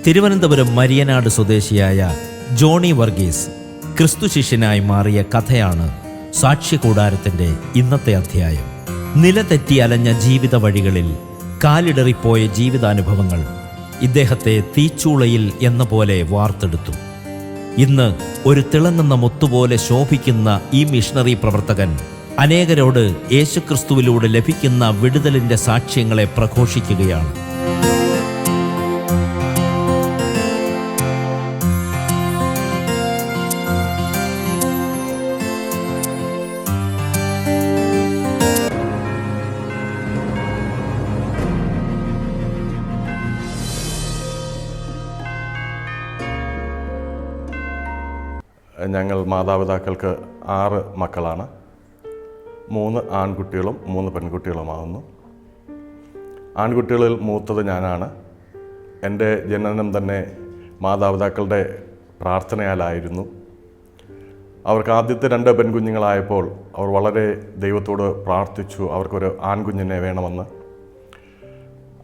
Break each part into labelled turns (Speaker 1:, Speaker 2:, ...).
Speaker 1: തിരുവനന്തപുരം മരിയനാട് സ്വദേശിയായ ജോണി വർഗീസ് ക്രിസ്തു ശിഷ്യനായി മാറിയ കഥയാണ് സാക്ഷ്യകൂടാരത്തിൻ്റെ ഇന്നത്തെ അധ്യായം. നിലതെറ്റി അലഞ്ഞ ജീവിത വഴികളിൽ കാലിടറിപ്പോയ ജീവിതാനുഭവങ്ങൾ ഇദ്ദേഹത്തെ തീച്ചൂളയിൽ എന്ന പോലെ വാർത്തെടുത്തു. ഇന്ന് ഒരു തിളങ്ങുന്ന മുത്തുപോലെ ശോഭിക്കുന്ന ഈ മിഷണറി പ്രവർത്തകൻ അനേകരോട് യേശുക്രിസ്തുവിലൂടെ ലഭിക്കുന്ന വിടുതലിൻ്റെ സാക്ഷ്യങ്ങളെ പ്രഘോഷിക്കുകയാണ്.
Speaker 2: ഞങ്ങൾ മാതാപിതാക്കൾക്ക് 6 മക്കളാണ്. 3 ആൺകുട്ടികളും 3 പെൺകുട്ടികളുമാകുന്നു. ആൺകുട്ടികളിൽ മൂത്തത് ഞാനാണ്. എൻ്റെ ജനനം തന്നെ മാതാപിതാക്കളുടെ പ്രാർത്ഥനയാലായിരുന്നു. അവർക്ക് ആദ്യത്തെ 2 പെൺകുഞ്ഞുങ്ങളായപ്പോൾ അവർ വളരെ ദൈവത്തോട് പ്രാർത്ഥിച്ചു, അവർക്കൊരു ആൺകുഞ്ഞിനെ വേണമെന്ന്.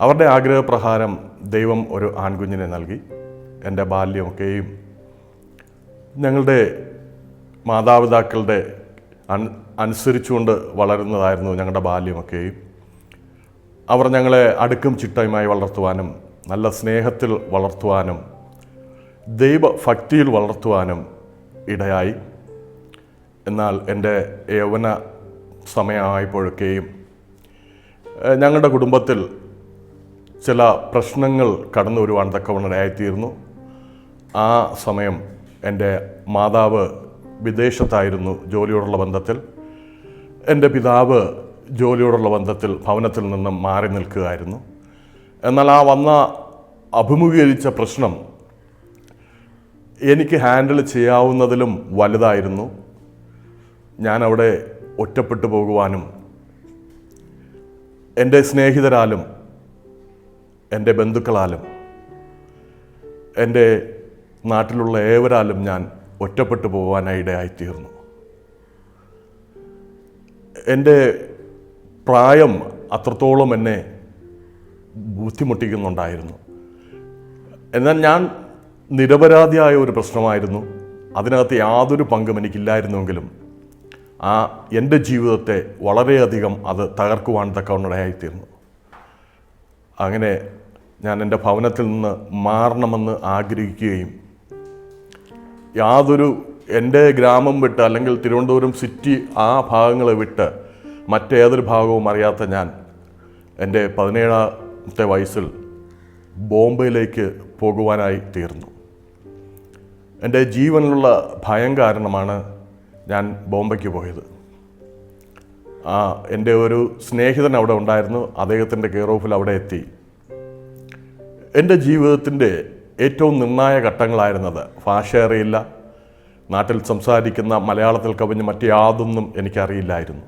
Speaker 2: അവരുടെ ആഗ്രഹപ്രകാരം ദൈവം ഒരു ആൺകുഞ്ഞിനെ നൽകി. എൻ്റെ ബാല്യമൊക്കെയും ഞങ്ങളുടെ മാതാപിതാക്കളുടെ അനുസരിച്ചുകൊണ്ട് വളരുന്നതായിരുന്നു ഞങ്ങളുടെ ബാല്യമൊക്കെയും. അവർ ഞങ്ങളെ അടുക്കും ചിട്ടയുമായി വളർത്തുവാനും നല്ല സ്നേഹത്തിൽ വളർത്തുവാനും ദൈവഭക്തിയിൽ വളർത്തുവാനും ഇടയായി. എന്നാൽ എൻ്റെ യൗവന സമയമായപ്പോഴൊക്കെയും ഞങ്ങളുടെ കുടുംബത്തിൽ ചില പ്രശ്നങ്ങൾ കടന്നു വരുവാൻ തക്കവണ്ണം ഇടയായിത്തീർന്നു. ആ സമയം എൻ്റെ മാതാവ് വിദേശത്തായിരുന്നു ജോലിയോടുള്ള ബന്ധത്തിൽ. എൻ്റെ പിതാവ് ജോലിയോടുള്ള ബന്ധത്തിൽ ഭവനത്തിൽ നിന്നും മാറി നിൽക്കുകയായിരുന്നു. എന്നാൽ ആ അഭിമുഖീകരിച്ച പ്രശ്നം എനിക്ക് ഹാൻഡിൽ ചെയ്യാവുന്നതിലും വലുതായിരുന്നു. ഞാനവിടെ ഒറ്റപ്പെട്ടു പോകുവാനും എൻ്റെ സ്നേഹിതരാലും എൻ്റെ ബന്ധുക്കളാലും എൻ്റെ നാട്ടിലുള്ള ഏവരാലും ഞാൻ ഒറ്റപ്പെട്ടു പോകാനായി ഇടയായിത്തീർന്നു. എൻ്റെ പ്രായം അത്രത്തോളം എന്നെ ബുദ്ധിമുട്ടിക്കുന്നുണ്ടായിരുന്നു. എന്നാൽ ഞാൻ നിരപരാധിയായ ഒരു പ്രശ്നമായിരുന്നു. അതിനകത്ത് യാതൊരു പങ്കും എനിക്കില്ലായിരുന്നുവെങ്കിലും എൻ്റെ ജീവിതത്തെ വളരെയധികം അത് തകർക്കുവാൻ തക്കവണ്ണം ഇടയായിത്തീർന്നു. അങ്ങനെ ഞാൻ എൻ്റെ ഭവനത്തിൽ നിന്ന് മാറണമെന്ന് ആഗ്രഹിക്കുകയും എൻ്റെ ഗ്രാമം വിട്ട് അല്ലെങ്കിൽ തിരുവനന്തപുരം സിറ്റി ആ ഭാഗങ്ങളെ വിട്ട് മറ്റേതൊരു ഭാഗവും അറിയാത്ത ഞാൻ എൻ്റെ 17ാമത്തെ വയസ്സിൽ ബോംബെയിലേക്ക് പോകുവാനായി തീർന്നു. എൻ്റെ ജീവനിലുള്ള ഭയം കാരണമാണ് ഞാൻ ബോംബെക്ക് പോയത്. എൻ്റെ ഒരു സ്നേഹിതൻ അവിടെ ഉണ്ടായിരുന്നു. അദ്ദേഹത്തിൻ്റെ കെയർ ഓഫിൽ അവിടെ എത്തി. എൻ്റെ ജീവിതത്തിൻ്റെ ഏറ്റവും നിർണായക ഘട്ടങ്ങളായിരുന്നത്. ഭാഷ അറിയില്ല, നാട്ടിൽ സംസാരിക്കുന്ന മലയാളത്തിൽ കവിഞ്ഞ് മറ്റ് യാതൊന്നും എനിക്കറിയില്ലായിരുന്നു.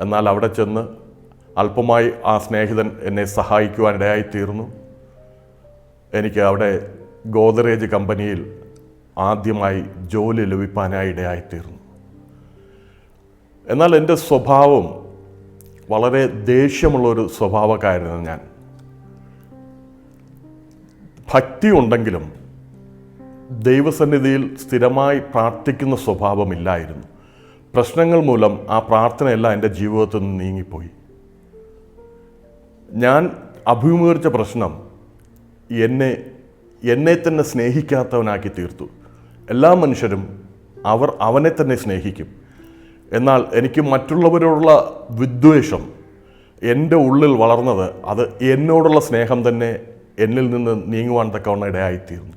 Speaker 2: എന്നാൽ അവിടെ ചെന്ന് അല്പമായി ആ സ്നേഹിതൻ എന്നെ സഹായിക്കുവാൻ ഇടയായിത്തീർന്നു. എനിക്ക് അവിടെ ഗോദ്രേജ് കമ്പനിയിൽ ആദ്യമായി ജോലി ലഭിക്കാനായി ഇടയായിത്തീർന്നു. എന്നാൽ എൻ്റെ സ്വഭാവം വളരെ ദേഷ്യമുള്ളൊരു സ്വഭാവക്കാരനായിരുന്നു ഞാൻ. ഭക്തി ഉണ്ടെങ്കിലും ദൈവസന്നിധിയിൽ സ്ഥിരമായി പ്രാർത്ഥിക്കുന്ന സ്വഭാവമില്ലായിരുന്നു. പ്രശ്നങ്ങൾ മൂലം ആ പ്രാർത്ഥനയെല്ലാം എൻ്റെ ജീവിതത്തിൽ നിന്ന് നീങ്ങിപ്പോയി. ഞാൻ അഭിമുഖീകരിച്ച പ്രശ്നം എന്നെ തന്നെ സ്നേഹിക്കാത്തവനാക്കി തീർത്തു. എല്ലാ മനുഷ്യരും അവനെ തന്നെ സ്നേഹിക്കും. എന്നാൽ എനിക്ക് മറ്റുള്ളവരോടുള്ള വിദ്വേഷം എൻ്റെ ഉള്ളിൽ വളർന്നത് അത് എന്നോടുള്ള സ്നേഹം തന്നെ എന്നിൽ നിന്ന് നീങ്ങുവാൻ തക്കവണ്ണം ഇടയായിത്തീർന്നു.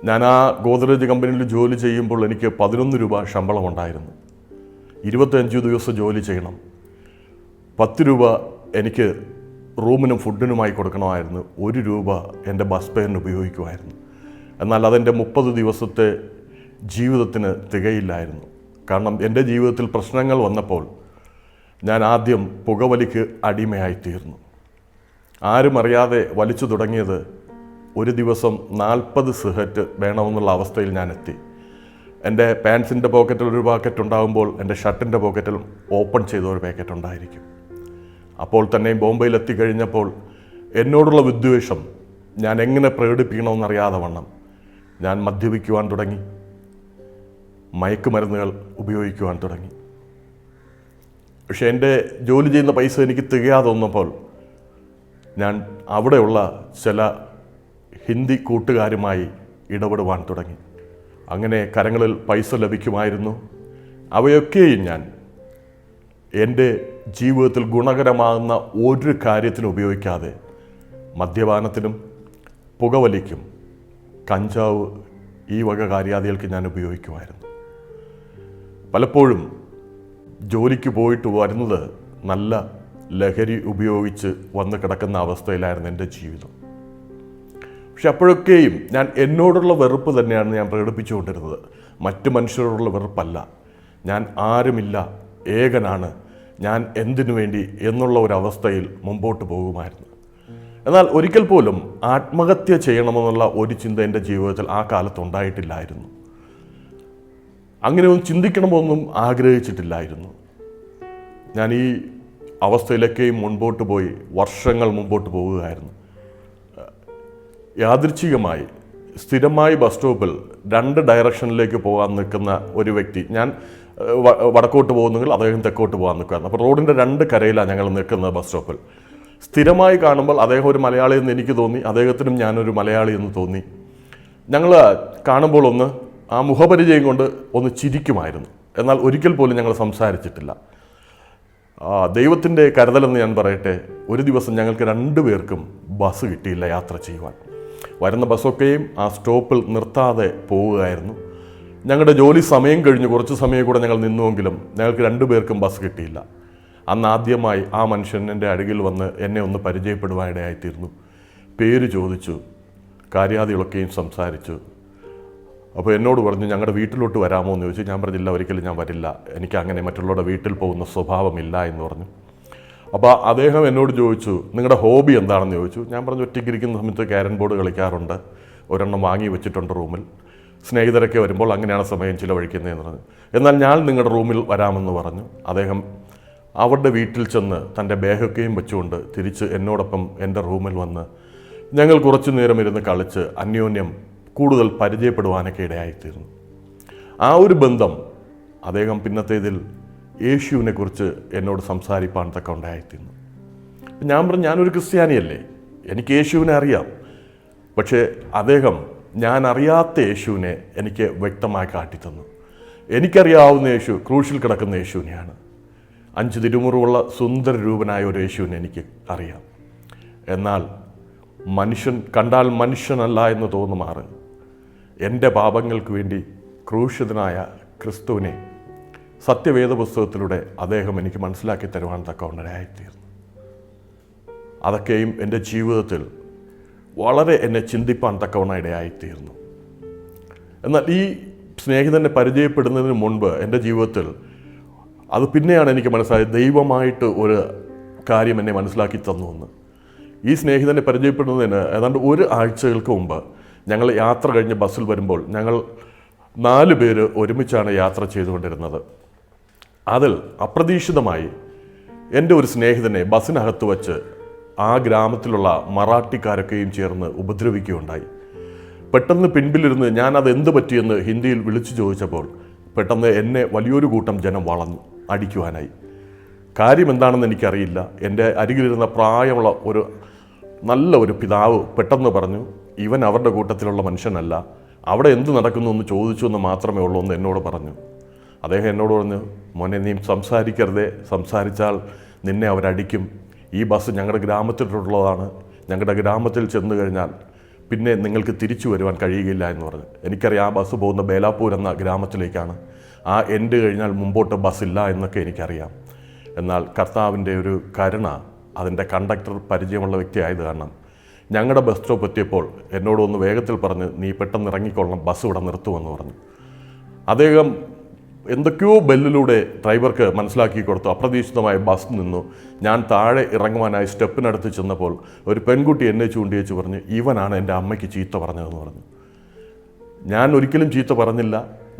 Speaker 2: ഞാൻ ആ ഗോദ്രേജ് കമ്പനിയിൽ ജോലി ചെയ്യുമ്പോൾ എനിക്ക് 11 രൂപ ശമ്പളം ഉണ്ടായിരുന്നു. 25 ദിവസം ജോലി ചെയ്യണം. 10 രൂപ എനിക്ക് റൂമിനും ഫുഡിനുമായി കൊടുക്കണമായിരുന്നു. 1 രൂപ എൻ്റെ ബസ് ഫെയറിന് ഉപയോഗിക്കുമായിരുന്നു. എന്നാൽ അതെൻ്റെ 30 ദിവസത്തെ ജീവിതത്തിന് തികയില്ലായിരുന്നു. കാരണം എൻ്റെ ജീവിതത്തിൽ പ്രശ്നങ്ങൾ വന്നപ്പോൾ ഞാൻ ആദ്യം പുകവലിക്ക് അടിമയായിത്തീർന്നു. ആരും അറിയാതെ വലിച്ചു തുടങ്ങിയത് ഒരു ദിവസം 40 സിഗരറ്റ് വേണമെന്നുള്ള അവസ്ഥയിൽ ഞാൻ എത്തി. എൻ്റെ പാൻസിൻ്റെ പോക്കറ്റിൽ ഒരു പാക്കറ്റ് ഉണ്ടാകുമ്പോൾ എൻ്റെ ഷർട്ടിൻ്റെ പോക്കറ്റിൽ ഓപ്പൺ ചെയ്ത ഒരു പാക്കറ്റ് ഉണ്ടായിരിക്കും. അപ്പോൾ തന്നെ ബോംബെയിൽ എത്തിക്കഴിഞ്ഞപ്പോൾ എന്നോടുള്ള വിദ്വേഷം ഞാൻ എങ്ങനെ പ്രകടിപ്പിക്കണമെന്നറിയാതെ വണ്ണം ഞാൻ മദ്യപിക്കുവാൻ തുടങ്ങി, മയക്കുമരുന്നുകൾ ഉപയോഗിക്കുവാൻ തുടങ്ങി. പക്ഷെ എൻ്റെ ജോലി ചെയ്യുന്ന പൈസ എനിക്ക് തികയാതെ വന്നപ്പോൾ ഞാൻ അവിടെയുള്ള ചില ഹിന്ദി കൂട്ടുകാരുമായി ഇടപെടുവാൻ തുടങ്ങി. അങ്ങനെ കരങ്ങളിൽ പൈസ ലഭിക്കുമായിരുന്നു. അവയൊക്കെയും ഞാൻ എൻ്റെ ജീവിതത്തിൽ ഗുണകരമാകുന്ന ഒരു കാര്യത്തിനും ഉപയോഗിക്കാതെ മദ്യപാനത്തിനും പുകവലിക്കും കഞ്ചാവ് ഈ വക കാര്യാദികൾക്ക് ഞാൻ ഉപയോഗിക്കുമായിരുന്നു. പലപ്പോഴും ജോലിക്ക് പോയിട്ട് വരുന്നത് നല്ല ലഹരി ഉപയോഗിച്ച് വന്ന് കിടക്കുന്ന അവസ്ഥയിലായിരുന്നു എൻ്റെ ജീവിതം. പക്ഷെ അപ്പോഴൊക്കെയും ഞാൻ എന്നോടുള്ള വെറുപ്പ് തന്നെയാണ് ഞാൻ പ്രകടിപ്പിച്ചുകൊണ്ടിരുന്നത്, മറ്റു മനുഷ്യരോടുള്ള വെറുപ്പല്ല. ഞാൻ ആരുമില്ല, ഏകനാണ്, ഞാൻ എന്തിനു വേണ്ടി എന്നുള്ള ഒരവസ്ഥയിൽ മുമ്പോട്ട് പോകുമായിരുന്നു. എന്നാൽ ഒരിക്കൽ പോലും ആത്മഹത്യ ചെയ്യണമെന്നുള്ള ഒരു ചിന്ത എൻ്റെ ജീവിതത്തിൽ ആ കാലത്ത് ഉണ്ടായിട്ടില്ലായിരുന്നു. അങ്ങനെയൊന്നും ചിന്തിക്കണമെന്നും ആഗ്രഹിച്ചിട്ടില്ലായിരുന്നു. ഞാൻ ഈ അവസ്ഥയിലൊക്കെയും മുൻപോട്ട് പോയി വർഷങ്ങൾ മുമ്പോട്ട് പോവുകയായിരുന്നു. യാദൃച്ഛികമായി സ്ഥിരമായി ബസ് സ്റ്റോപ്പിൽ 2 ഡയറക്ഷനിലേക്ക് പോകാൻ നിൽക്കുന്ന ഒരു വ്യക്തി, ഞാൻ വടക്കോട്ട് പോകുന്നെങ്കിൽ അദ്ദേഹം തെക്കോട്ട് പോകാൻ നിൽക്കുകയായിരുന്നു. അപ്പോൾ റോഡിൻ്റെ 2 കരയിലാണ് ഞങ്ങൾ നിൽക്കുന്നത് ബസ് സ്റ്റോപ്പിൽ. സ്ഥിരമായി കാണുമ്പോൾ അദ്ദേഹം ഒരു മലയാളി എന്ന് എനിക്ക് തോന്നി, അദ്ദേഹത്തിനും ഞാനൊരു മലയാളി എന്ന് തോന്നി. ഞങ്ങൾ കാണുമ്പോൾ ഒന്ന് ആ മുഖപരിചയം കൊണ്ട് ഒന്ന് ചിരിക്കുമായിരുന്നു. എന്നാൽ ഒരിക്കൽ പോലും ഞങ്ങൾ സംസാരിച്ചിട്ടില്ല. ദൈവത്തിൻ്റെ കരുതലെന്ന് ഞാൻ പറയട്ടെ, ഒരു ദിവസം ഞങ്ങൾക്ക് 2 പേർക്കും ബസ് കിട്ടിയില്ല യാത്ര ചെയ്യുവാൻ. വരുന്ന ബസ്സൊക്കെയും ആ സ്റ്റോപ്പിൽ നിർത്താതെ പോവുകയായിരുന്നു. ഞങ്ങളുടെ ജോലി സമയം കഴിഞ്ഞ് കുറച്ച് സമയം കൂടെ ഞങ്ങൾ നിന്നുവെങ്കിലും ഞങ്ങൾക്ക് 2 പേർക്കും ബസ് കിട്ടിയില്ല. അന്ന് ആദ്യമായി ആ മനുഷ്യൻ എൻ്റെ അരികിൽ വന്ന് എന്നെ ഒന്ന് പരിചയപ്പെടുവാനിടയായിത്തീർന്നു. പേര് ചോദിച്ചു, കാര്യാദികളൊക്കെയും സംസാരിച്ചു. അപ്പോൾ എന്നോട് പറഞ്ഞു, ഞങ്ങളുടെ വീട്ടിലോട്ട് വരാമോ എന്ന് ചോദിച്ചു. ഞാൻ പറഞ്ഞില്ല, ഒരിക്കലും ഞാൻ വരില്ല, എനിക്ക് അങ്ങനെ മറ്റുള്ളവരുടെ വീട്ടിൽ പോകുന്ന സ്വഭാവമില്ല എന്ന് പറഞ്ഞു. അപ്പോൾ അദ്ദേഹം എന്നോട് ചോദിച്ചു, നിങ്ങളുടെ ഹോബി എന്താണെന്ന് ചോദിച്ചു. ഞാൻ പറഞ്ഞു, ഒറ്റയ്ക്കിരിക്കുന്ന സമയത്ത് ക്യാരം ബോർഡ് കളിക്കാറുണ്ട്, ഒരെണ്ണം വാങ്ങി വെച്ചിട്ടുണ്ട് റൂമിൽ, സ്നേഹിതരൊക്കെ വരുമ്പോൾ അങ്ങനെയാണ് സമയം ചിലവഴിക്കുന്നതെന്ന് പറഞ്ഞു. എന്നാൽ ഞാൻ നിങ്ങളുടെ റൂമിൽ വരാമെന്ന് പറഞ്ഞു. അദ്ദേഹം അവരുടെ വീട്ടിൽ ചെന്ന് തൻ്റെ ബാഗൊക്കെയും വെച്ചുകൊണ്ട് തിരിച്ച് എന്നോടൊപ്പം എൻ്റെ റൂമിൽ വന്ന് ഞങ്ങൾ കുറച്ചു നേരം ഇരുന്ന് കളിച്ച് അന്യോന്യം കൂടുതൽ പരിചയപ്പെടുവാനൊക്കെ ഇടയായിത്തീർന്നു. ആ ഒരു ബന്ധം അദ്ദേഹം പിന്നത്തേതിൽ യേശുവിനെക്കുറിച്ച് എന്നോട് സംസാരിപ്പാൻ തക്ക ഉണ്ടായിത്തീർന്നു. ഞാൻ പറഞ്ഞു, ഞാനൊരു ക്രിസ്ത്യാനിയല്ലേ, എനിക്ക് യേശുവിനെ അറിയാം. പക്ഷേ അദ്ദേഹം ഞാൻ അറിയാത്ത യേശുവിനെ എനിക്ക് വ്യക്തമായി കാട്ടിത്തന്നു. എനിക്കറിയാവുന്ന യേശു ക്രൂശിൽ കിടക്കുന്ന യേശുവിനെയാണ്. 5 തിരുമുറുള്ള സുന്ദര രൂപനായ ഒരു യേശുവിനെ എനിക്ക് അറിയാം. എന്നാൽ മനുഷ്യൻ കണ്ടാൽ മനുഷ്യനല്ല എന്ന് തോന്നുമാറ് എൻ്റെ പാപങ്ങൾക്ക് വേണ്ടി ക്രൂശിതനായ ക്രിസ്തുവിനെ സത്യവേദ പുസ്തകത്തിലൂടെ അദ്ദേഹം എനിക്ക് മനസ്സിലാക്കി തരുവാൻ തക്കവണ്ണരായിത്തീർന്നു. അതൊക്കെയും എൻ്റെ ജീവിതത്തിൽ വളരെ എന്നെ ചിന്തിപ്പാൻ തക്കവണ്ണ ഇടയായിത്തീർന്നു. എന്നാൽ ഈ സ്നേഹിതനെ പരിചയപ്പെടുന്നതിന് മുൻപ് എൻ്റെ ജീവിതത്തിൽ അത് പിന്നെയാണ് എനിക്ക് മനസ്സിലായത്, ദൈവമായിട്ട് ഒരു കാര്യം എന്നെ മനസ്സിലാക്കി തന്നു എന്ന്. ഈ സ്നേഹിതനെ പരിചയപ്പെടുന്നതിന് ഏതാണ്ട് 1 ആഴ്ചകൾക്ക് മുമ്പ് ഞങ്ങൾ യാത്ര കഴിഞ്ഞ് ബസ്സിൽ വരുമ്പോൾ ഞങ്ങൾ 4 പേര് ഒരുമിച്ചാണ് യാത്ര ചെയ്തുകൊണ്ടിരുന്നത്. അതിൽ അപ്രതീക്ഷിതമായി എൻ്റെ ഒരു സ്നേഹിതനെ ബസ്സിനകത്ത് വച്ച് ആ ഗ്രാമത്തിലുള്ള മറാഠിക്കാരൊക്കെയും ചേർന്ന് ഉപദ്രവിക്കുകയുണ്ടായി. പെട്ടെന്ന് പിൻപിലിരുന്ന് ഞാൻ അതെന്ത് പറ്റിയെന്ന് ഹിന്ദിയിൽ വിളിച്ചു ചോദിച്ചപ്പോൾ പെട്ടെന്ന് എന്നെ വലിയൊരു കൂട്ടം ജനം വളഞ്ഞു അടിക്കുവാനായി. കാര്യം എന്താണെന്ന് എനിക്കറിയില്ല. എൻ്റെ അരികിലിരുന്ന പ്രായമുള്ള നല്ല ഒരു പിതാവ് പെട്ടെന്ന് പറഞ്ഞു, ഇവൻ അവരുടെ കൂട്ടത്തിലുള്ള മനുഷ്യനല്ല, അവിടെ എന്ത് നടക്കുന്നു എന്ന് ചോദിച്ചു എന്ന് മാത്രമേ ഉള്ളൂ എന്ന് എന്നോട് പറഞ്ഞു. അദ്ദേഹം എന്നോട് പറഞ്ഞു, മോനെ നീ സംസാരിക്കരുതേ, സംസാരിച്ചാൽ നിന്നെ അവരടിക്കും. ഈ ബസ് ഞങ്ങളുടെ ഗ്രാമത്തിലുള്ളതാണ്, ഞങ്ങളുടെ ഗ്രാമത്തിൽ ചെന്ന് കഴിഞ്ഞാൽ പിന്നെ നിങ്ങൾക്ക് തിരിച്ചു വരുവാൻ കഴിയുകയില്ല എന്ന് പറഞ്ഞു. എനിക്കറിയാം ആ ബസ് പോകുന്ന ബേലാപ്പൂർ എന്ന ഗ്രാമത്തിലേക്കാണ്. ആ എൻഡ് കഴിഞ്ഞാൽ മുമ്പോട്ട് ബസ്സില്ല എന്നൊക്കെ എനിക്കറിയാം. എന്നാൽ കർത്താവിൻ്റെ ഒരു കരുണ, അതിൻ്റെ കണ്ടക്ടർ പരിചയമുള്ള വ്യക്തിയായത് കാരണം ഞങ്ങളുടെ ബസ് സ്റ്റോപ്പ് എത്തിയപ്പോൾ എന്നോടൊന്ന് വേഗത്തിൽ പറഞ്ഞ്, നീ പെട്ടെന്ന് ഇറങ്ങിക്കൊള്ളണം, ബസ് ഇവിടെ നിർത്തുമെന്ന് പറഞ്ഞു. അദ്ദേഹം എന്തൊക്കെയോ ബെല്ലിലൂടെ ഡ്രൈവർക്ക് മനസ്സിലാക്കി കൊടുത്തു. അപ്രതീക്ഷിതമായ ബസ് നിന്നു. ഞാൻ താഴെ ഇറങ്ങുവാനായി സ്റ്റെപ്പിനടുത്ത് ചെന്നപ്പോൾ ഒരു പെൺകുട്ടി എന്നെ ചൂണ്ടിയേച്ച് പറഞ്ഞു, ഇവനാണ് എൻ്റെ അമ്മയ്ക്ക് ചീത്ത പറഞ്ഞതെന്ന് പറഞ്ഞു. ഞാൻ ഒരിക്കലും ചീത്ത പറഞ്ഞില്ല.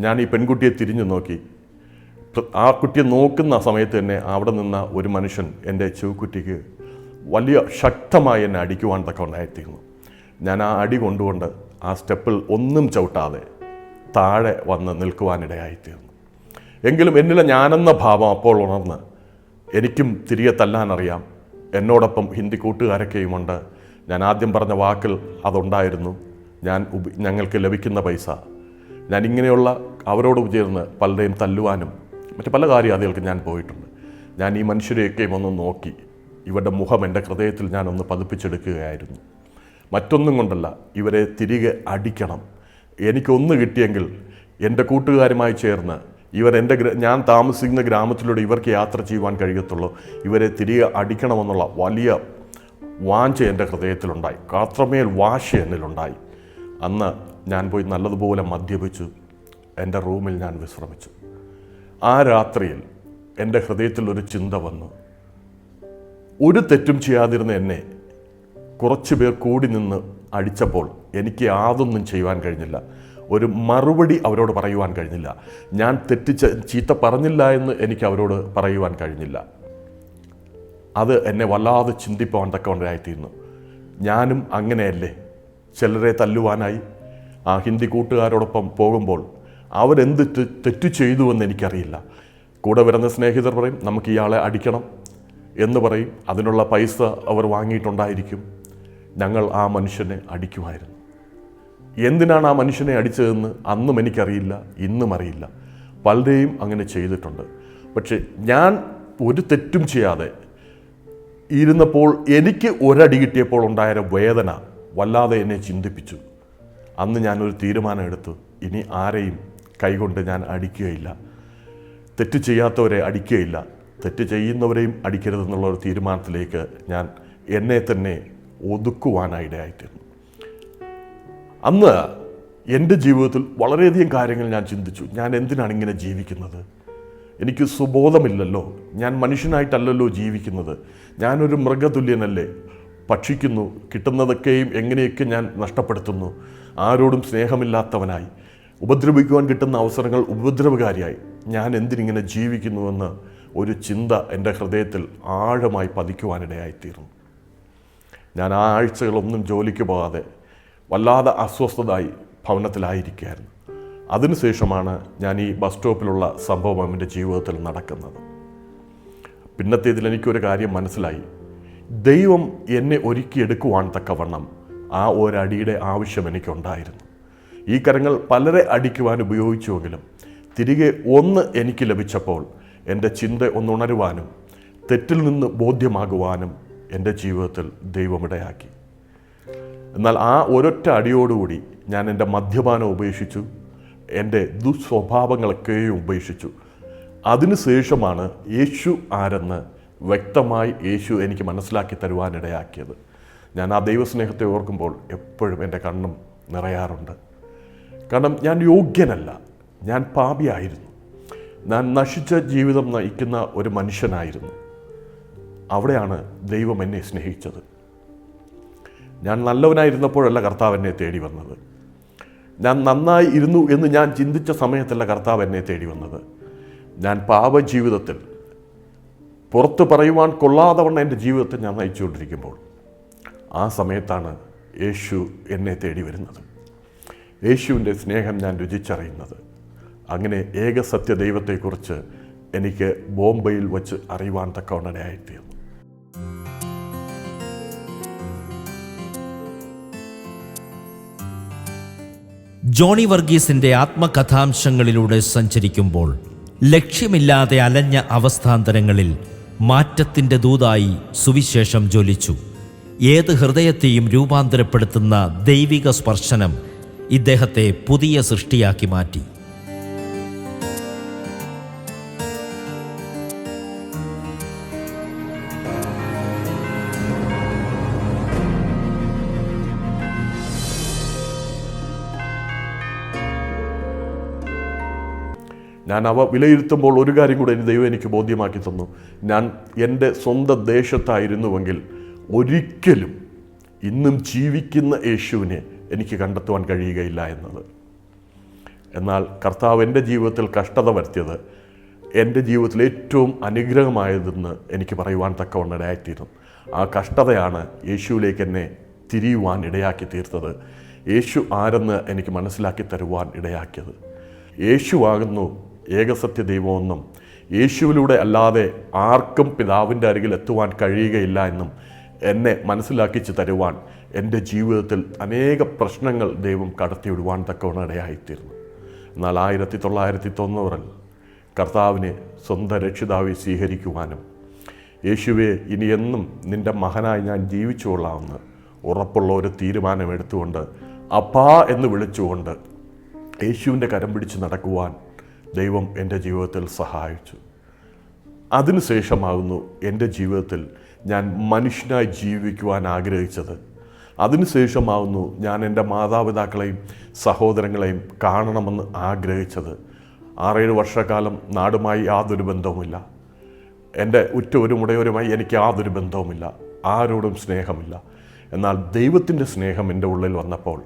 Speaker 2: ഞാൻ ഈ പെൺകുട്ടിയെ തിരിഞ്ഞു നോക്കി. ആ കുട്ടിയെ നോക്കുന്ന സമയത്ത് തന്നെ അവിടെ നിന്ന ഒരു മനുഷ്യൻ എൻ്റെ ചെവുക്കുറ്റിക്ക് വലിയ ശക്തമായി എന്നെ അടിക്കുവാൻ തക്ക ഉണ്ടായിത്തീർന്നു. ഞാൻ ആ അടി കൊണ്ടുകൊണ്ട് ആ സ്റ്റെപ്പിൽ ഒന്നും ചവിട്ടാതെ താഴെ വന്ന് നിൽക്കുവാനിടയായിത്തീർന്നു. എങ്കിലും എന്നിലെ ഞാനെന്ന ഭാവം അപ്പോൾ ഉണർന്ന് എനിക്കും തിരികെ തല്ലാനറിയാം. എന്നോടൊപ്പം ഹിന്ദി കൂട്ടുകാരൊക്കെയുമുണ്ട്. ഞാൻ ആദ്യം പറഞ്ഞ വാക്കിൽ അതുണ്ടായിരുന്നു. ഞങ്ങൾക്ക് ലഭിക്കുന്ന പൈസ ഞാൻ ഇങ്ങനെയുള്ള അവരോട് ചേർന്ന് പലരെയും തല്ലുവാനും മറ്റു പല കാര്യാദികൾക്ക് ഞാൻ പോയിട്ടുണ്ട്. ഞാൻ ഈ മനുഷ്യരെയൊക്കെയും ഒന്ന് നോക്കി ഇവരുടെ മുഖം എൻ്റെ ഹൃദയത്തിൽ ഞാനൊന്ന് പതിപ്പിച്ചെടുക്കുകയായിരുന്നു. മറ്റൊന്നും കൊണ്ടല്ല, ഇവരെ തിരികെ അടിക്കണം. എനിക്കൊന്ന് കിട്ടിയെങ്കിൽ എൻ്റെ കൂട്ടുകാരുമായി ചേർന്ന് ഞാൻ താമസിക്കുന്ന ഗ്രാമത്തിലൂടെ ഇവർക്ക് യാത്ര ചെയ്യുവാൻ കഴിയത്തുള്ളൂ. ഇവരെ തിരികെ അടിക്കണമെന്നുള്ള വലിയ വാഞ്ച എൻ്റെ ഹൃദയത്തിലുണ്ടായി. അത്രമേൽ വാശ എന്നിലുണ്ടായി. അന്ന് ഞാൻ പോയി നല്ലതുപോലെ മദ്യപിച്ചു. എൻ്റെ റൂമിൽ ഞാൻ വിശ്രമിച്ചു. ആ രാത്രിയിൽ എൻ്റെ ഹൃദയത്തിൽ ഒരു ചിന്ത വന്നു. ഒരു തെറ്റും ചെയ്യാതിരുന്ന എന്നെ കുറച്ച് പേർ കൂടി നിന്ന് അടിച്ചപ്പോൾ എനിക്ക് യാതൊന്നും ചെയ്യുവാൻ കഴിഞ്ഞില്ല. ഒരു മറുപടി അവരോട് പറയുവാൻ കഴിഞ്ഞില്ല. ഞാൻ ചീത്ത പറഞ്ഞില്ല എന്ന് എനിക്ക് അവരോട് പറയുവാൻ കഴിഞ്ഞില്ല. അത് എന്നെ വല്ലാതെ ചിന്തിപ്പാൻ തക്കവണ്ണായിത്തീർന്നു. ഞാനും അങ്ങനെയല്ലേ ചിലരെ തല്ലുവാനായി ആ ഹിന്ദി കൂട്ടുകാരോടൊപ്പം പോകുമ്പോൾ അവരെന്ത് തെറ്റ് ചെയ്തുവെന്ന് എനിക്കറിയില്ല. കൂടെ വരുന്ന സ്നേഹിതർ പറയും നമുക്ക് ഇയാളെ അടിക്കണം എന്ന് പറയും. അതിനുള്ള പൈസ അവർ വാങ്ങിയിട്ടുണ്ടായിരിക്കും. ഞങ്ങൾ ആ മനുഷ്യനെ അടിക്കുമായിരുന്നു. എന്തിനാണ് ആ മനുഷ്യനെ അടിച്ചതെന്ന് അന്നും എനിക്കറിയില്ല, ഇന്നും അറിയില്ല. പലരെയും അങ്ങനെ ചെയ്തിട്ടുണ്ട്. പക്ഷേ ഞാൻ ഒരു തെറ്റും ചെയ്യാതെ ഇരുന്നപ്പോൾ എനിക്ക് ഒരടി കിട്ടിയപ്പോൾ ഉണ്ടായ വേദന വല്ലാതെ എന്നെ ചിന്തിപ്പിച്ചു. അന്ന് ഞാനൊരു തീരുമാനം എടുത്തു. ഇനി ആരെയും കൈകൊണ്ട് ഞാൻ അടിക്കുകയില്ല, തെറ്റ് ചെയ്യാത്തവരെ അടിക്കുകയില്ല, തെറ്റ് ചെയ്യുന്നവരെയും അടിക്കരുതെന്നുള്ള ഒരു തീരുമാനത്തിലേക്ക് ഞാൻ എന്നെ തന്നെ ഒതുക്കുവാനായിടയായിത്തീർന്നു. അന്ന് എൻ്റെ ജീവിതത്തിൽ വളരെയധികം കാര്യങ്ങൾ ഞാൻ ചിന്തിച്ചു. ഞാൻ എന്തിനാണ് ഇങ്ങനെ ജീവിക്കുന്നത്? എനിക്ക് സുബോധമില്ലല്ലോ. ഞാൻ മനുഷ്യനായിട്ടല്ലല്ലോ ജീവിക്കുന്നത്. ഞാനൊരു മൃഗതുല്യനല്ലേ? ഭക്ഷിക്കുന്നു, കിട്ടുന്നതൊക്കെയും എങ്ങനെയൊക്കെ ഞാൻ നഷ്ടപ്പെടുത്തുന്നു. ആരോടും സ്നേഹമില്ലാത്തവനായി, ഉപദ്രവിക്കുവാൻ കിട്ടുന്ന അവസരങ്ങൾ ഉപദ്രവകാരിയായി ഞാൻ എന്തിനിങ്ങനെ ജീവിക്കുന്നുവെന്ന് ഒരു ചിന്ത എൻ്റെ ഹൃദയത്തിൽ ആഴമായി പതിക്കുവാനിടയായിത്തീർന്നു. ഞാൻ ആ ആഴ്ചകളൊന്നും ജോലിക്ക് പോകാതെ വല്ലാതെ അസ്വസ്ഥതായി ഭവനത്തിലായിരിക്കുകയായിരുന്നു. അതിനുശേഷമാണ് ഞാൻ ഈ ബസ് സ്റ്റോപ്പിലുള്ള സംഭവം എൻ്റെ ജീവിതത്തിൽ നടക്കുന്നത്. പിന്നത്തേതിൽ എനിക്കൊരു കാര്യം മനസ്സിലായി. ദൈവം എന്നെ ഒരുക്കിയെടുക്കുവാൻ തക്കവണ്ണം ആ ഒരടിയുടെ ആവശ്യം എനിക്കുണ്ടായിരുന്നു. ഈ കരങ്ങൾ പലരെ അടിക്കുവാൻ ഉപയോഗിച്ചുവെങ്കിലും തിരികെ ഒന്ന് എനിക്ക് ലഭിച്ചപ്പോൾ എൻ്റെ ചിന്ത ഒന്നുണരുവാനും തെറ്റിൽ നിന്ന് ബോധ്യമാകുവാനും എൻ്റെ ജീവിതത്തിൽ ദൈവമിടയാക്കി. എന്നാൽ ആ ഒരൊറ്റ അടിയോടുകൂടി ഞാൻ എൻ്റെ മദ്യപാനം ഉപേക്ഷിച്ചു, എൻ്റെ ദുസ്വഭാവങ്ങളൊക്കെയും ഉപേക്ഷിച്ചു. അതിനുശേഷമാണ് യേശു ആരെന്ന് വ്യക്തമായി യേശു എനിക്ക് മനസ്സിലാക്കി തരുവാനിടയാക്കിയത്. ഞാൻ ആ ദൈവസ്നേഹത്തെ ഓർക്കുമ്പോൾ എപ്പോഴും എൻ്റെ കണ്ണും നിറയാറുണ്ട്. കാരണം ഞാൻ യോഗ്യനല്ല, ഞാൻ പാപിയായിരുന്നു, ഞാൻ നശിച്ച ജീവിതം നയിക്കുന്ന ഒരു മനുഷ്യനായിരുന്നു. അവിടെയാണ് ദൈവം എന്നെ സ്നേഹിച്ചത്. ഞാൻ നല്ലവനായിരുന്നപ്പോഴല്ല കർത്താവ് എന്നെ തേടി വന്നത്. ഞാൻ നന്നായി ഇരുന്നു എന്ന് ഞാൻ ചിന്തിച്ച സമയത്തല്ല കർത്താവ് എന്നെ തേടി വന്നത്. ഞാൻ പാപജീവിതത്തിൽ പുറത്ത് പറയുവാൻ കൊള്ളാതവണ്ണം എൻ്റെ ജീവിതത്തെ ഞാൻ നയിച്ചുകൊണ്ടിരിക്കുമ്പോൾ ആ സമയത്താണ് യേശു എന്നെ തേടി വരുന്നത്. യേശുവിൻ്റെ സ്നേഹം ഞാൻ രുചിച്ചറിയുന്നത്. അങ്ങനെ ഏകസത്യ ദൈവത്തെക്കുറിച്ച് എനിക്ക് ബോംബെയിൽ വച്ച് അറിയുവാൻ തക്കവണ്ണയായിത്തീർന്നു.
Speaker 1: ജോണി വർഗീസിൻ്റെ ആത്മകഥാംശങ്ങളിലൂടെ സഞ്ചരിക്കുമ്പോൾ ലക്ഷ്യമില്ലാതെ അലഞ്ഞ അവസ്ഥാന്തരങ്ങളിൽ മാറ്റത്തിൻ്റെ ദൂതായി സുവിശേഷം ജ്വലിച്ചു. ഏത് ഹൃദയത്തെയും രൂപാന്തരപ്പെടുത്തുന്ന ദൈവിക സ്പർശനം ഇദ്ദേഹത്തെ പുതിയ സൃഷ്ടിയാക്കി മാറ്റി.
Speaker 2: ഞാൻ അവ വിലയിരുത്തുമ്പോൾ ഒരു കാര്യം കൂടെ ദൈവം എനിക്ക് ബോധ്യമാക്കി തന്നു. ഞാൻ എൻ്റെ സ്വന്തം ദേശത്തായിരുന്നുവെങ്കിൽ ഒരിക്കലും ഇന്നും ജീവിക്കുന്ന യേശുവിനെ എനിക്ക് കണ്ടെത്തുവാൻ കഴിയുകയില്ല എന്നത്. എന്നാൽ കർത്താവ് എൻ്റെ ജീവിതത്തിൽ കഷ്ടത വരുത്തിയത് എൻ്റെ ജീവിതത്തിൽ ഏറ്റവും അനുഗ്രഹമായതെന്ന് എനിക്ക് പറയുവാൻ തക്കവണ്ണമായിത്തീരുന്നു. ആ കഷ്ടതയാണ് യേശുവിലേക്ക് എന്നെ തിരിയുവാൻ ഇടയാക്കി തീർത്തത്. യേശു ആരെന്ന് എനിക്ക് മനസ്സിലാക്കി തരുവാൻ ഇടയാക്കിയത്. യേശുവാകുന്നു ഏകസത്യ ദൈവമെന്നും യേശുവിലൂടെ അല്ലാതെ ആർക്കും പിതാവിൻ്റെ അരികിൽ എത്തുവാൻ കഴിയുകയില്ല എന്നും എന്നെ മനസ്സിലാക്കിച്ച് തരുവാൻ എൻ്റെ ജീവിതത്തിൽ അനേക പ്രശ്നങ്ങൾ ദൈവം കടത്തിവിടുവാൻ തക്കവണ്ണം ഇടയായിത്തീർന്നു. എന്നാൽ 1990 കർത്താവിനെ സ്വന്തം രക്ഷിതാവെ സ്വീകരിക്കുവാനും യേശുവെ ഇനി എന്നും നിൻ്റെ മകനായി ഞാൻ ജീവിച്ചുകൊള്ളാമെന്ന് ഉറപ്പുള്ള ഒരു തീരുമാനമെടുത്തുകൊണ്ട് അപ്പാ എന്ന് വിളിച്ചുകൊണ്ട് യേശുവിൻ്റെ കരം പിടിച്ച് നടക്കുവാൻ ദൈവം എൻ്റെ ജീവിതത്തിൽ സഹായിച്ചു. അതിനുശേഷമാകുന്നു എൻ്റെ ജീവിതത്തിൽ ഞാൻ മനുഷ്യനായി ജീവിക്കുവാൻ ആഗ്രഹിച്ചത്. അതിനുശേഷമാകുന്നു ഞാൻ എൻ്റെ മാതാപിതാക്കളെയും സഹോദരങ്ങളെയും കാണണമെന്ന് ആഗ്രഹിച്ചത്. 6-7 വർഷക്കാലം നാടുമായി യാതൊരു ബന്ധവുമില്ല. എൻ്റെ ഉറ്റവരും ഉടയവരുമായി എനിക്ക് യാതൊരു ബന്ധവുമില്ല. ആരോടും സ്നേഹമില്ല. എന്നാൽ ദൈവത്തിൻ്റെ സ്നേഹം എൻ്റെ ഉള്ളിൽ വന്നപ്പോൾ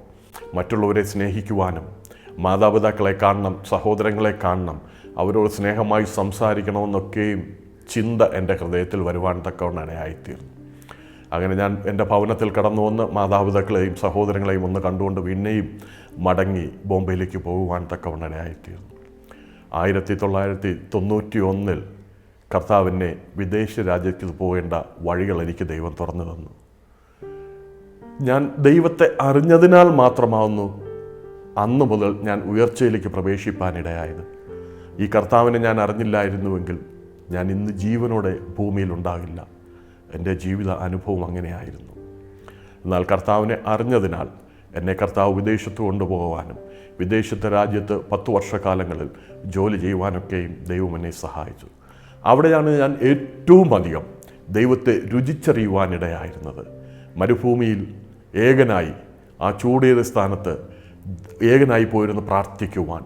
Speaker 2: മറ്റുള്ളവരെ സ്നേഹിക്കുവാനും മാതാപിതാക്കളെ കാണണം, സഹോദരങ്ങളെ കാണണം, അവരോട് സ്നേഹമായി സംസാരിക്കണമെന്നൊക്കെയും ചിന്ത എൻ്റെ ഹൃദയത്തിൽ വരുവാൻ തക്കവണ്ണം ഇടയായിത്തീർന്നു. അങ്ങനെ ഞാൻ എൻ്റെ ഭവനത്തിൽ കടന്നു വന്ന് മാതാപിതാക്കളെയും സഹോദരങ്ങളെയും ഒന്ന് കണ്ടുകൊണ്ട് പിന്നെയും മടങ്ങി ബോംബെയിലേക്ക് പോകുവാൻ തക്കവണ്ണം ഇടയായിത്തീർന്നു. 1991 കർത്താവിനെ വിദേശ രാജ്യത്ത് പോകേണ്ട വഴികൾ എനിക്ക് ദൈവം തുറന്നു തന്നു. ഞാൻ ദൈവത്തെ അറിഞ്ഞതിനാൽ മാത്രമാവുന്നു അന്നു മുതൽ ഞാൻ ഉയർച്ചയിലേക്ക് പ്രവേശിപ്പാനിടയായത്. ഈ കർത്താവിനെ ഞാൻ അറിഞ്ഞില്ലായിരുന്നുവെങ്കിൽ ഞാൻ ഇന്ന് ജീവനോടെ ഭൂമിയിൽ ഉണ്ടാകില്ല. എൻ്റെ ജീവിത അനുഭവം അങ്ങനെയായിരുന്നു. എന്നാൽ കർത്താവിനെ അറിഞ്ഞതിനാൽ എന്നെ കർത്താവ് വിദേശത്ത് കൊണ്ടുപോകാനും വിദേശത്തെ രാജ്യത്ത് 10 വർഷക്കാലങ്ങളിൽ ജോലി ചെയ്യുവാനൊക്കെയും ദൈവം എന്നെ സഹായിച്ചു. അവിടെയാണ് ഞാൻ ഏറ്റവും അധികം ദൈവത്തെ രുചിച്ചറിയുവാനിടയായിരുന്നത്. മരുഭൂമിയിൽ ഏകനായി ആ ചൂടേറിയ സ്ഥാനത്ത് ഏകനായി പോയിരുന്ന് പ്രാർത്ഥിക്കുവാൻ,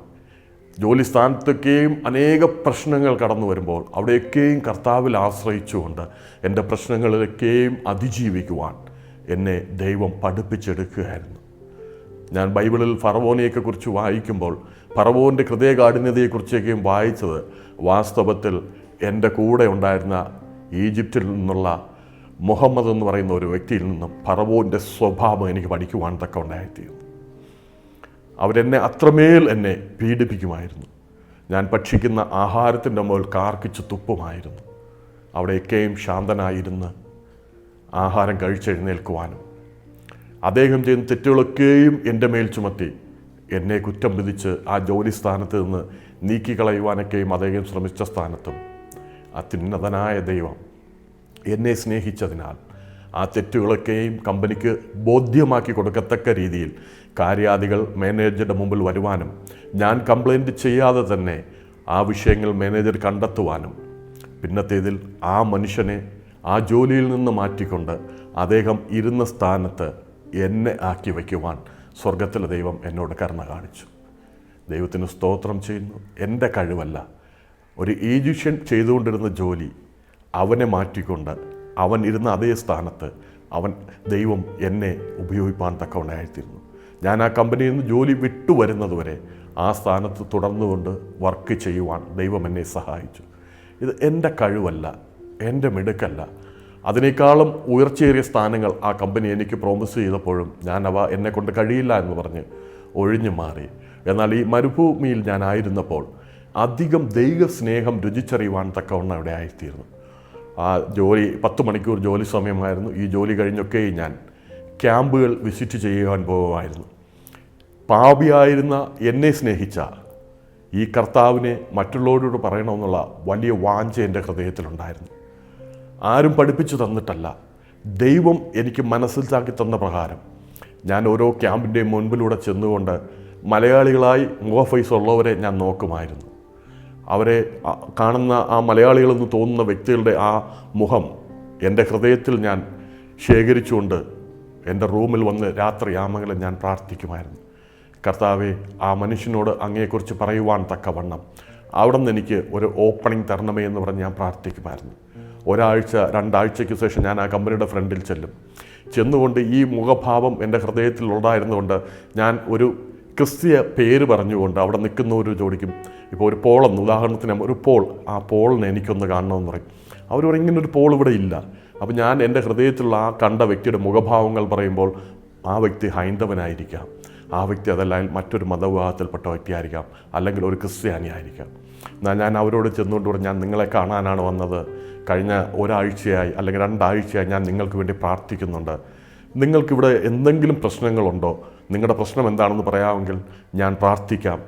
Speaker 2: ജോലി സ്ഥാനത്തൊക്കെയും അനേക പ്രശ്നങ്ങൾ കടന്നു വരുമ്പോൾ അവിടെയൊക്കെയും കർത്താവിൽ ആശ്രയിച്ചുകൊണ്ട് എൻ്റെ പ്രശ്നങ്ങളിലൊക്കെയും അതിജീവിക്കുവാൻ എന്നെ ദൈവം പഠിപ്പിച്ചെടുക്കുകയായിരുന്നു. ഞാൻ ബൈബിളിൽ ഫറവോനെയൊക്കെക്കുറിച്ച് വായിക്കുമ്പോൾ ഫറവോൻ്റെ ഹൃദയകാഠിന്യതയെക്കുറിച്ചൊക്കെയും വായിച്ചത് വാസ്തവത്തിൽ എൻ്റെ കൂടെ ഉണ്ടായിരുന്ന ഈജിപ്തിൽ നിന്നുള്ള മുഹമ്മദ് എന്ന് പറയുന്ന ഒരു വ്യക്തിയിൽ നിന്നും ഫറവോൻ്റെ സ്വഭാവം എനിക്ക് പഠിക്കുവാൻ തക്ക ഉണ്ടായിത്തീർന്നു. അവരെന്നെ അത്രമേൽ എന്നെ പീഡിപ്പിക്കുമായിരുന്നു. ഞാൻ ഭക്ഷിക്കുന്ന ആഹാരത്തിൻ്റെ മുകളിൽ കാർക്കിച്ച് തുപ്പുമായിരുന്നു. അവിടെയൊക്കെയും ശാന്തനായിരുന്ന് ആഹാരം കഴിച്ചെഴുന്നേൽക്കുവാനും അദ്ദേഹം ചെയ്യുന്ന തെറ്റുകളൊക്കെയും എൻ്റെ മേൽ ചുമത്തി എന്നെ കുറ്റം വിധിച്ച് ആ ജോലി സ്ഥാനത്ത് നിന്ന് നീക്കിക്കളയുവാനൊക്കെയും അദ്ദേഹം ശ്രമിച്ച സ്ഥാനത്തും അത്യുന്നതനായ ദൈവം എന്നെ സ്നേഹിച്ചതിനാൽ ആ തെറ്റുകളൊക്കെയും കമ്പനിക്ക് ബോധ്യമാക്കി കൊടുക്കത്തക്ക രീതിയിൽ കാര്യാദികൾ മാനേജറുടെ മുമ്പിൽ വരുവാനും ഞാൻ കംപ്ലൈൻറ്റ് ചെയ്യാതെ തന്നെ ആ വിഷയങ്ങൾ മാനേജർ കണ്ടെത്തുവാനും പിന്നത്തേതിൽ ആ മനുഷ്യനെ ആ ജോലിയിൽ നിന്ന് മാറ്റിക്കൊണ്ട് അദ്ദേഹം ഇരുന്ന സ്ഥാനത്ത് എന്നെ ആക്കി വയ്ക്കുവാൻ സ്വർഗത്തിലെ ദൈവം എന്നോട് കരുണ കാണിച്ചു. ദൈവത്തിന് സ്തോത്രം ചെയ്യുന്നു. എൻ്റെ കഴിവല്ല, ഒരു ഈജിപ്ഷ്യൻ ചെയ്തുകൊണ്ടിരുന്ന ജോലി അവനെ മാറ്റിക്കൊണ്ട് അവൻ ഇരുന്ന അതേ സ്ഥാനത്ത് ദൈവം എന്നെ ഉപയോഗിപ്പാൻ തക്കവണ്ണായിത്തീർന്നു. ഞാൻ ആ കമ്പനിയിൽ നിന്ന് ജോലി വിട്ടുവരുന്നതുവരെ ആ സ്ഥാനത്ത് തുടർന്നുകൊണ്ട് വർക്ക് ചെയ്യുവാൻ ദൈവം എന്നെ സഹായിച്ചു. ഇത് എൻ്റെ കഴിവല്ല, എൻ്റെ മിടുക്കല്ല. അതിനേക്കാളും ഉയർച്ചയേറിയ സ്ഥാനങ്ങൾ ആ കമ്പനി എനിക്ക് പ്രോമിസ് ചെയ്തപ്പോഴും ഞാനവ എന്നെക്കൊണ്ട് കഴിയില്ല എന്ന് പറഞ്ഞ് ഒഴിഞ്ഞു മാറി. എന്നാൽ ഈ മരുഭൂമിയിൽ ഞാനായിരുന്നപ്പോൾ അധികം ദൈവ സ്നേഹം രുചിച്ചറിയുവാൻ തക്കവണ്ണം അവിടെ ആയിത്തീർന്നു. ആ ജോലി 10 മണിക്കൂർ ജോലി സമയമായിരുന്നു. ഈ ജോലി കഴിഞ്ഞൊക്കെ ഞാൻ ക്യാമ്പുകൾ വിസിറ്റ് ചെയ്യുവാൻ പോകുമായിരുന്നു. പാപിയായിരുന്ന എന്നെ സ്നേഹിച്ച ഈ കർത്താവിനെ മറ്റുള്ളവരോട് പറയണമെന്നുള്ള വലിയ വാഞ്ച എൻ്റെ ഹൃദയത്തിലുണ്ടായിരുന്നു. ആരും പഠിപ്പിച്ചു തന്നിട്ടല്ല, ദൈവം എനിക്ക് മനസ്സിലാക്കി തന്ന പ്രകാരം ഞാൻ ഓരോ ക്യാമ്പിൻ്റെയും മുൻപിലൂടെ ചെന്നുകൊണ്ട് മലയാളികളായി മുഖഫൈസ് ഉള്ളവരെ ഞാൻ നോക്കുമായിരുന്നു. അവരെ കാണുന്ന ആ മലയാളികളെന്ന് തോന്നുന്ന വ്യക്തികളുടെ ആ മുഖം എൻ്റെ ഹൃദയത്തിൽ ഞാൻ ശേഖരിച്ചുകൊണ്ട് എൻ്റെ റൂമിൽ വന്ന് രാത്രിയാമങ്ങളിൽ ഞാൻ പ്രാർത്ഥിക്കുമായിരുന്നു. കർത്താവെ, ആ മനുഷ്യനോട് അങ്ങയെക്കുറിച്ച് പറയുവാൻ തക്കവണ്ണം അവിടെ നിന്ന് എനിക്ക് ഒരു ഓപ്പണിംഗ് തരണമേ എന്ന് പറഞ്ഞ് ഞാൻ പ്രാർത്ഥിക്കുമായിരുന്നു. 1-2 ആഴ്ചയ്ക്ക് ശേഷം ഞാൻ ആ കമ്പനിയുടെ ഫ്രണ്ടിൽ ചെന്നുകൊണ്ട് ഈ മുഖഭാവം എൻ്റെ ഹൃദയത്തിൽ ഉണ്ടായിരുന്നുകൊണ്ട് ഞാൻ ഒരു ക്രിസ്തീയ പേര് പറഞ്ഞുകൊണ്ട് അവിടെ നിൽക്കുന്നവർ ചോദിക്കും, ഇപ്പോൾ ഒരു പോളെന്ന് ഉദാഹരണത്തിന് ഒരു പോൾ, ആ പോളിനെ എനിക്കൊന്ന് കാണണമെന്ന് പറയും. അവർ പറയും ഇങ്ങനൊരു പോൾ ഇവിടെ ഇല്ല. അപ്പോൾ ഞാൻ എൻ്റെ ഹൃദയത്തിലുള്ള ആ കണ്ട വ്യക്തിയുടെ മുഖഭാവങ്ങൾ പറയുമ്പോൾ ആ വ്യക്തി ഹൈന്ദവനായിരിക്കാം, ആ വ്യക്തി അതല്ലെങ്കിൽ മറ്റൊരു മതവിഭാഗത്തിൽപ്പെട്ട വ്യക്തിയായിരിക്കാം, അല്ലെങ്കിൽ ഒരു ക്രിസ്ത്യാനി ആയിരിക്കാം. എന്നാൽ ഞാൻ അവരോട് ചെന്നുകൊണ്ട് ഞാൻ നിങ്ങളെ കാണാനാണ് വന്നത്, കഴിഞ്ഞ ഒരാഴ്ചയായി അല്ലെങ്കിൽ 2 ആഴ്ചയായി ഞാൻ നിങ്ങൾക്ക് വേണ്ടി പ്രാർത്ഥിക്കുന്നുണ്ട്, നിങ്ങൾക്കിവിടെ എന്തെങ്കിലും പ്രശ്നങ്ങളുണ്ടോ, നിങ്ങളുടെ പ്രശ്നം എന്താണെന്ന് പറയാമെങ്കിൽ ഞാൻ പ്രാർത്ഥിക്കാം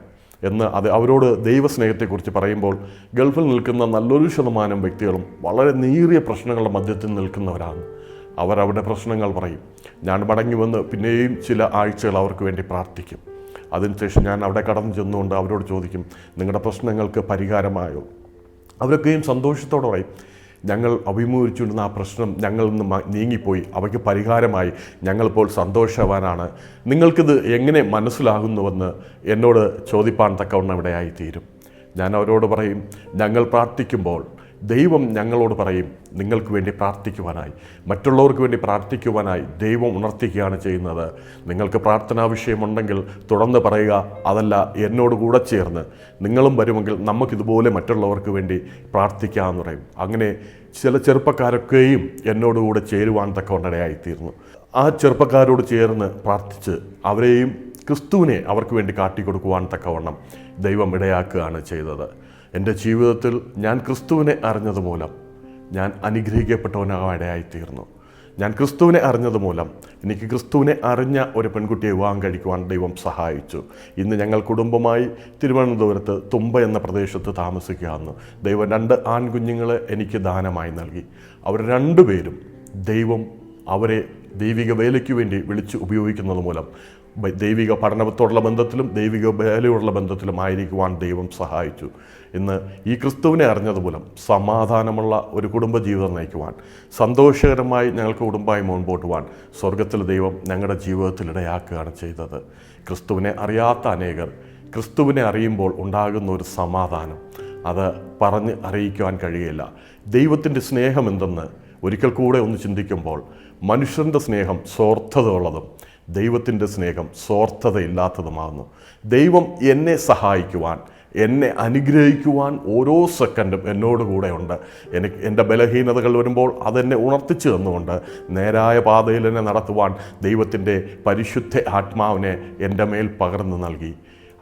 Speaker 2: എന്ന് അവരോട് ദൈവസ്നേഹത്തെക്കുറിച്ച് പറയുമ്പോൾ ഗൾഫിൽ നിൽക്കുന്ന നല്ലൊരു ശതമാനം വ്യക്തികളും വളരെ നേരിയ പ്രശ്നങ്ങളുടെ മധ്യത്തിൽ നിൽക്കുന്നവരാണ്. അവരവരുടെ പ്രശ്നങ്ങൾ പറയും. ഞാൻ മടങ്ങി വന്ന് പിന്നെയും ചില ആഴ്ചകൾ അവർക്ക് വേണ്ടി പ്രാർത്ഥിക്കും. അതിനുശേഷം ഞാൻ അവിടെ കടന്നു ചെന്നുകൊണ്ട് അവരോട് ചോദിക്കും, നിങ്ങളുടെ പ്രശ്നങ്ങൾക്ക് പരിഹാരമായോ? അവരൊക്കെയും സന്തോഷത്തോടെ പറയും, ഞങ്ങൾ അഭിമുഖീകരിച്ചുകൊണ്ടിരുന്ന ആ പ്രശ്നം ഞങ്ങളിൽ നിന്ന് നീങ്ങിപ്പോയി, അവയ്ക്ക് പരിഹാരമായി, ഞങ്ങളിപ്പോൾ സന്തോഷവാനാണ്. നിങ്ങൾക്കിത് എങ്ങനെ മനസ്സിലാകുന്നുവെന്ന് എന്നോട് ചോദിപ്പാൻ തക്കവണ്ണം ഇടയായിത്തീരും. ഞാൻ അവരോട് പറയും, ഞങ്ങൾ പ്രാർത്ഥിക്കുമ്പോൾ ദൈവം ഞങ്ങളോട് പറയും നിങ്ങൾക്ക് വേണ്ടി പ്രാർത്ഥിക്കുവാനായി, മറ്റുള്ളവർക്ക് വേണ്ടി പ്രാർത്ഥിക്കുവാനായി ദൈവം ഉണർത്തിക്കുകയാണ് ചെയ്യുന്നത്. നിങ്ങൾക്ക് പ്രാർത്ഥനാ വിഷയമുണ്ടെങ്കിൽ തുറന്ന് പറയുക, അതല്ല എന്നോട് കൂടെ ചേർന്ന് നിങ്ങളും വരുമെങ്കിൽ നമുക്കിതുപോലെ മറ്റുള്ളവർക്ക് വേണ്ടി പ്രാർത്ഥിക്കാമെന്ന് പറയും. അങ്ങനെ ചില ചെറുപ്പക്കാരൊക്കെയും എന്നോടുകൂടെ ചേരുവാൻ തക്കവണ്ണയായിത്തീർന്നു. ആ ചെറുപ്പക്കാരോട് ചേർന്ന് പ്രാർത്ഥിച്ച് അവരെയും ക്രിസ്തുവിനെ അവർക്ക് വേണ്ടി കാട്ടിക്കൊടുക്കുവാൻ തക്കവണ്ണം ദൈവം ഇടയാക്കുകയാണ് ചെയ്തത്. എൻ്റെ ജീവിതത്തിൽ ഞാൻ ക്രിസ്തുവിനെ അറിഞ്ഞതുമൂലം ഞാൻ അനുഗ്രഹിക്കപ്പെട്ടവനായിത്തീർന്നു. ഞാൻ ക്രിസ്തുവിനെ അറിഞ്ഞതുമൂലം എനിക്ക് ക്രിസ്തുവിനെ അറിഞ്ഞ ഒരു പെൺകുട്ടിയെ വിവാഹം കഴിക്കുവാൻ ദൈവം സഹായിച്ചു. ഇന്ന് ഞങ്ങൾ കുടുംബമായി തിരുവനന്തപുരത്ത് തുമ്പ എന്ന പ്രദേശത്ത് താമസിക്കുകയായിരുന്നു. ദൈവം 2 ആൺകുഞ്ഞുങ്ങളെ എനിക്ക് ദാനമായി നൽകി. അവർ 2 പേരും ദൈവം അവരെ ദൈവിക വേലയ്ക്ക് വേണ്ടി വിളിച്ച് ഉപയോഗിക്കുന്നത് മൂലം ദൈവിക പഠനത്തോടുള്ള ബന്ധത്തിലും ദൈവിക വേലയോടുള്ള ബന്ധത്തിലും ആയിരിക്കുവാൻ ദൈവം സഹായിച്ചു. ഇന്ന് ഈ ക്രിസ്തുവിനെ അറിഞ്ഞതുമൂലം സമാധാനമുള്ള ഒരു കുടുംബജീവിതം നയിക്കുവാൻ, സന്തോഷകരമായി ഞങ്ങൾക്ക് കുടുംബമായി മുൻപോട്ട് പോകാൻ സ്വർഗത്തിലെ ദൈവം ഞങ്ങളുടെ ജീവിതത്തിൽ ഇടയാക്കുകയാണ് ചെയ്തത്. ക്രിസ്തുവിനെ അറിയാത്ത അനേകർ ക്രിസ്തുവിനെ അറിയുമ്പോൾ ഉണ്ടാകുന്ന ഒരു സമാധാനം അത് പറഞ്ഞ് അറിയിക്കുവാൻ കഴിയില്ല. ദൈവത്തിൻ്റെ സ്നേഹം എന്തെന്ന് ഒരിക്കൽ കൂടെ ഒന്ന് ചിന്തിക്കുമ്പോൾ മനുഷ്യൻ്റെ സ്നേഹം സ്വാർത്ഥതയുള്ളതും ദൈവത്തിൻ്റെ സ്നേഹം സ്വാർത്ഥതയില്ലാത്തതുമാകുന്നു. ദൈവം എന്നെ സഹായിക്കുവാൻ, എന്നെ അനുഗ്രഹിക്കുവാൻ ഓരോ സെക്കൻഡും എന്നോടുകൂടെ ഉണ്ട്. എൻ്റെ ബലഹീനതകൾ വരുമ്പോൾ അതെന്നെ ഉണർത്തിച്ചു തന്നുകൊണ്ട് നേരായ പാതയിൽ എന്നെ നടത്തുവാൻ ദൈവത്തിൻ്റെ പരിശുദ്ധ ആത്മാവിനെ എൻ്റെ മേൽ പകർന്നു നൽകി.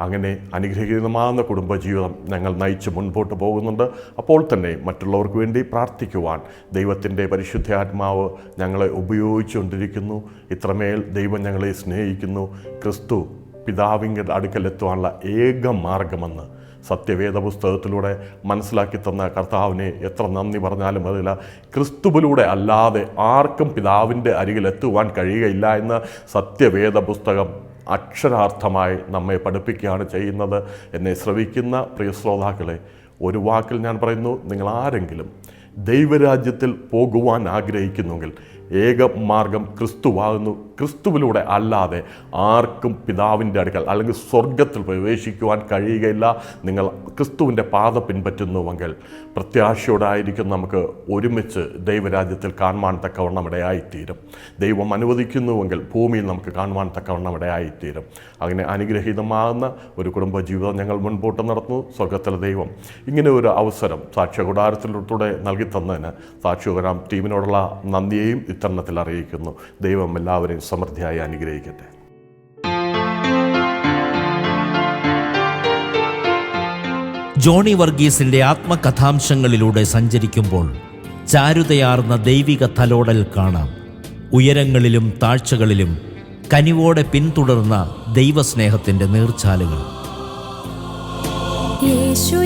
Speaker 2: അങ്ങനെ അനുഗ്രഹീതമാകുന്ന കുടുംബജീവിതം ഞങ്ങൾ നയിച്ച് മുൻപോട്ട് പോകുന്നുണ്ട്. അപ്പോൾ തന്നെ മറ്റുള്ളവർക്ക് വേണ്ടി പ്രാർത്ഥിക്കുവാൻ ദൈവത്തിൻ്റെ പരിശുദ്ധാത്മാവ് ഞങ്ങളെ ഉപയോഗിച്ചുകൊണ്ടിരിക്കുന്നു. ഇത്രമേൽ ദൈവം ഞങ്ങളെ സ്നേഹിക്കുന്നു. ക്രിസ്തു പിതാവിൻ്റെ അടുക്കലെത്തുവാനുള്ള ഏക മാർഗമെന്ന് സത്യവേദ പുസ്തകത്തിലൂടെ മനസ്സിലാക്കി തന്ന കർത്താവിനെ എത്ര നന്ദി പറഞ്ഞാലും അതില്ല. ക്രിസ്തുവിലൂടെ അല്ലാതെ ആർക്കും പിതാവിൻ്റെ അരികിലെത്തുവാൻ കഴിയുകയില്ല എന്ന് സത്യവേദ പുസ്തകം അക്ഷരാർത്ഥമായി നമ്മെ പഠിപ്പിക്കുകയാണ് ചെയ്യുന്നത്. എന്നെ ശ്രവിക്കുന്ന പ്രിയ ശ്രോതാക്കളെ, ഒരു വാക്കിൽ ഞാൻ പറയുന്നു, നിങ്ങൾ ആരെങ്കിലും ദൈവരാജ്യത്തിൽ പോകുവാൻ ആഗ്രഹിക്കുന്നുവെങ്കിൽ ഏക മാർഗം ക്രിസ്തുവാകുന്നു. ക്രിസ്തുവിലൂടെ അല്ലാതെ ആർക്കും പിതാവിൻ്റെ അടുക്കൽ അല്ലെങ്കിൽ സ്വർഗത്തിൽ പ്രവേശിക്കുവാൻ കഴിയുകയില്ല. നിങ്ങൾ ക്രിസ്തുവിൻ്റെ പാത പിൻപറ്റുന്നുവെങ്കിൽ പ്രത്യാശയോടായിരിക്കും നമുക്ക് ഒരുമിച്ച് ദൈവരാജ്യത്തിൽ കാണുവാൻ തക്കവണ്ണം ഇടയായിത്തീരും. ദൈവം അനുവദിക്കുന്നുവെങ്കിൽ ഭൂമിയിൽ നമുക്ക് കാണുവാൻ തക്കവണ്ണം ഇടയായിത്തീരും. അങ്ങനെ അനുഗ്രഹീതമാകുന്ന ഒരു കുടുംബജീവിതം ഞങ്ങൾ മുൻപോട്ട് നടത്തുന്നു. സ്വർഗത്തിലെ ദൈവം ഇങ്ങനെ ഒരു അവസരം സാക്ഷ്യകൂടാരത്തിലൂടെ നൽകി തന്നതിന് സാക്ഷ്യകൂടാരം ടീമിനോടുള്ള നന്ദിയെയും ഇത്തരണത്തിൽ അറിയിക്കുന്നു. ദൈവം എല്ലാവരെയും സമൃദ്ധിയായി അനുഗ്രഹിക്കട്ടെ.
Speaker 1: ജോണി വർഗീസിന്റെ ആത്മകഥാംശങ്ങളിലൂടെ സഞ്ചരിക്കുമ്പോൾ ചാരുതയാർന്ന ദൈവിക തലോടൽ കാണാം. ഉയരങ്ങളിലും താഴ്ചകളിലും കനിവോടെ പിന്തുടർന്ന ദൈവസ്നേഹത്തിന്റെ നീർച്ചാലുകൾ.
Speaker 3: യേശു